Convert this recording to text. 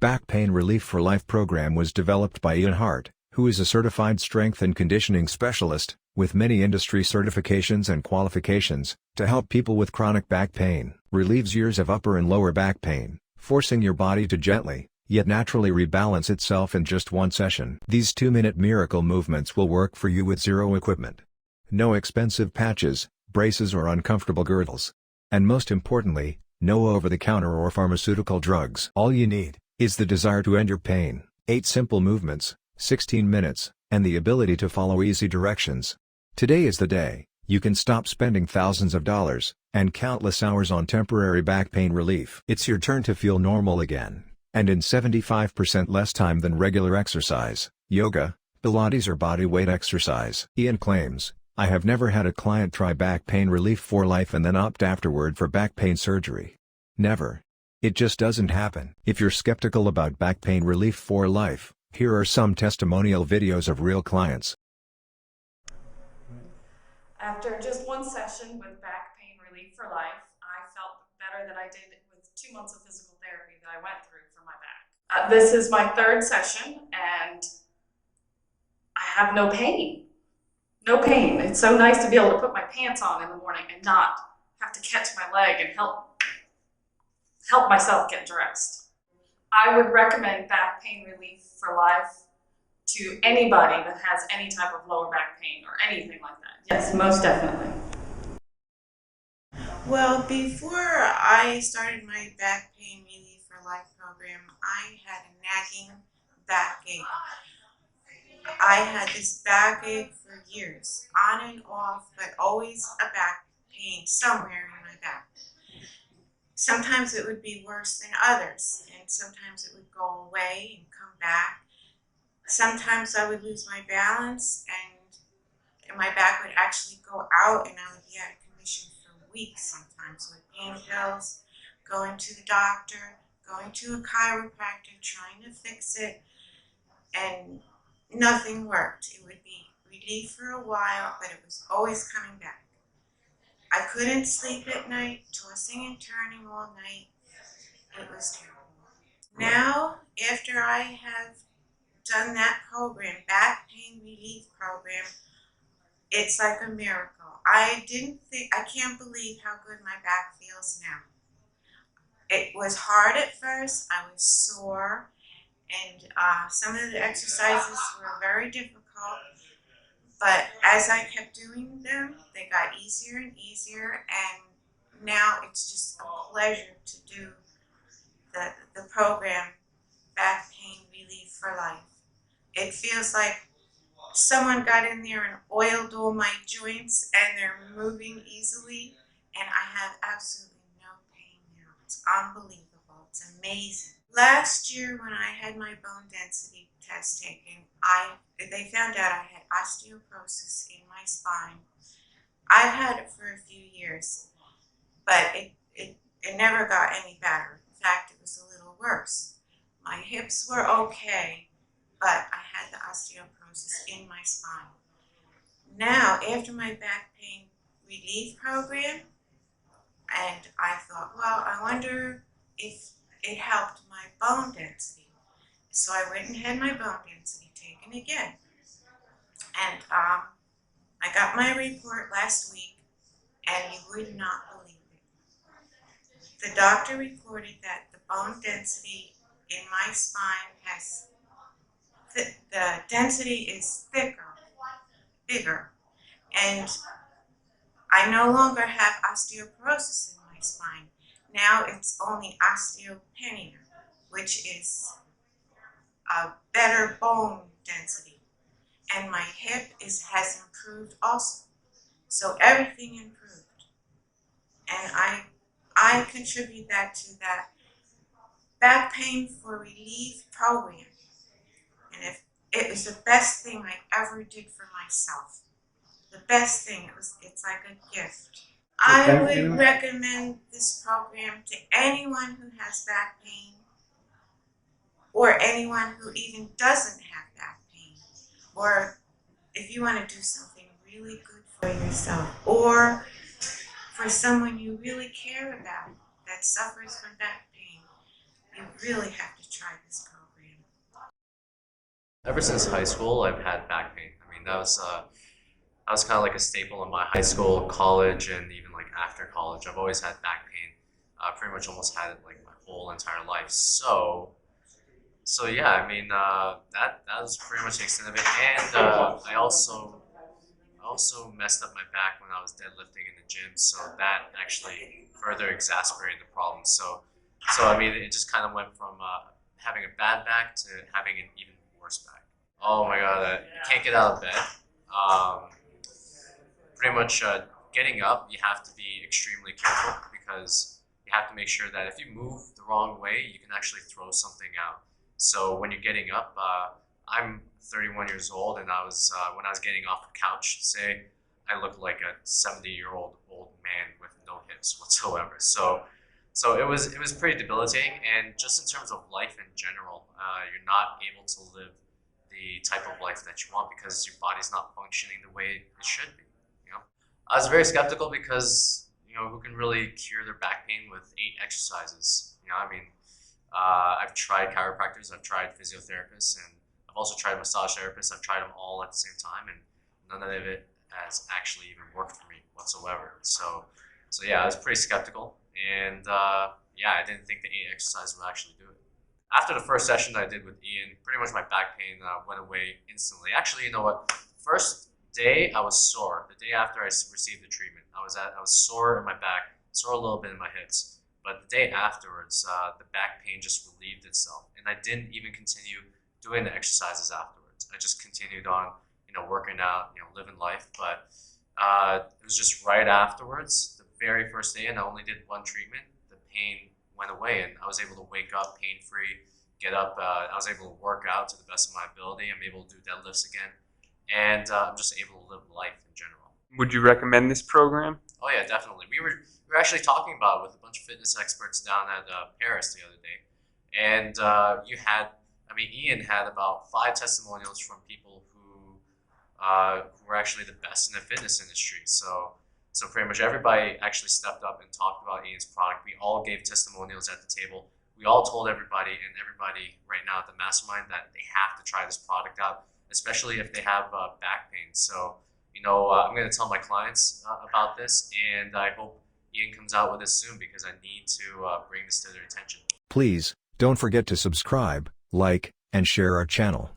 Back Pain Relief for Life program was developed by Ian Hart, who is a certified strength and conditioning specialist, with many industry certifications and qualifications, to help people with chronic back pain. Relieves years of upper and lower back pain, forcing your body to gently, yet naturally rebalance itself in just one session. These 2-minute miracle movements will work for you with zero equipment. No expensive patches, braces or uncomfortable girdles. And most importantly, no over-the-counter or pharmaceutical drugs. All you need is the desire to end your pain. 8 simple movements, 16 minutes, and the ability to follow easy directions. Today is the day you can stop spending thousands of dollars and countless hours on temporary back pain relief. It's your turn to feel normal again, and in 75% less time than regular exercise, yoga, Pilates or body weight exercise. Ian claims, "I have never had a client try back pain relief for life and then opt afterward for back pain surgery. Never. It just doesn't happen." If you're skeptical about back pain relief for life, here are some testimonial videos of real clients. After just one session with back pain relief for life, I felt better than I did with 2 months of physical therapy that I went through for my back. This is my 3rd session and I have no pain. No pain. It's so nice to be able to put my pants on in the morning and not have to catch my leg and help myself get dressed. I would recommend back pain relief for life to anybody that has any type of lower back pain or anything like that. Yes, most definitely. Well, before I started my back pain relief for life program, I had a nagging backache. I had this backache for years, on and off, but always a back pain somewhere in my back. Sometimes it would be worse than others, and sometimes it would go away and come back. Sometimes I would lose my balance and my back would actually go out and I would be out of commission for weeks sometimes with pain pills, going to the doctor, going to a chiropractor, trying to fix it, and nothing worked. It would be relief for a while, but it was always coming back. I couldn't sleep at night, tossing and turning all night. It was terrible. Now, after I have done that program, back pain relief program, it's like a miracle. I can't believe how good my back feels now. It was hard at first. I was sore, and some of the exercises were very difficult. But as I kept doing them, they got easier and easier, and now it's just a pleasure to do the program, Back Pain Relief for Life. It feels like someone got in there and oiled all my joints and they're moving easily, and I have absolutely no pain now. It's unbelievable. It's amazing. Last year when I had my bone density test taken, they found out I had osteoporosis in my spine. I've had it for a few years, but it never got any better. In fact, it was a little worse. My hips were okay, but I had the osteoporosis in my spine. Now, after my back pain relief program, and I thought, well, I wonder if it helped my bone density. So I went and had my bone density taken again. And I got my report last week, and you would not believe it. The doctor reported that the bone density in my spine the density is bigger, and I no longer have osteoporosis in my spine. Now it's only osteopenia, which is a better bone density. And my hip has improved also. So everything improved. And I contribute that to that back pain for relief program. And if it was the best thing I ever did for myself. The best thing. It's like a gift. I would recommend this program to anyone who has back pain, or anyone who even doesn't have back pain, or if you want to do something really good for yourself, or for someone you really care about that suffers from back pain. You really have to try this program. Ever since high school, I've had back pain. I mean, that was kind of like a staple in my high school, college, and even like after college. I've always had back pain. Pretty much almost had it like my whole entire life. So yeah, I mean, that was pretty much the extent of it. And I also messed up my back when I was deadlifting in the gym, so that actually further exacerbated the problem. So I mean, it just kind of went from having a bad back to having an even worse back. Oh my god, you can't get out of bed. Um, Pretty much getting up, you have to be extremely careful because you have to make sure that if you move the wrong way, you can actually throw something out. So when you're getting up, I'm 31 years old, and I was when I was getting off the couch, say I look like a 70-year-old old man with no hips whatsoever. So it was pretty debilitating, and just in terms of life in general, you're not able to live the type of life that you want because your body's not functioning the way it should be. You know, I was very skeptical because who can really cure their back pain with 8 exercises? I mean, I've tried chiropractors, I've tried physiotherapists, and I've also tried massage therapists. I've tried them all at the same time, and none of it has actually even worked for me whatsoever. So yeah, I was pretty skeptical, and yeah, I didn't think the 8 exercises would actually do it. After the first session that I did with Ian, pretty much my back pain went away instantly. Actually, you know what? First day I was sore. The day after I received the treatment, I was sore in my back, sore a little bit in my hips. But the day afterwards, the back pain just relieved itself, and I didn't even continue doing the exercises afterwards. I just continued on, working out, living life. But it was just right afterwards, the very first day, and I only did one treatment. The pain went away, and I was able to wake up pain-free, get up. I was able to work out to the best of my ability. I'm able to do deadlifts again, and I'm just able to live life in general. Would you recommend this program? Oh yeah, definitely. We were actually talking about it with a bunch of fitness experts down at Paris the other day, and Ian had about 5 testimonials from people who were actually the best in the fitness industry. So pretty much everybody actually stepped up and talked about Ian's product. We all gave testimonials at the table. We all told everybody, and everybody right now at the mastermind, that they have to try this product out, especially if they have back pain. So I'm going to tell my clients about this, and I hope Ian comes out with this soon because I need to bring this to their attention. Please, don't forget to subscribe, like, and share our channel.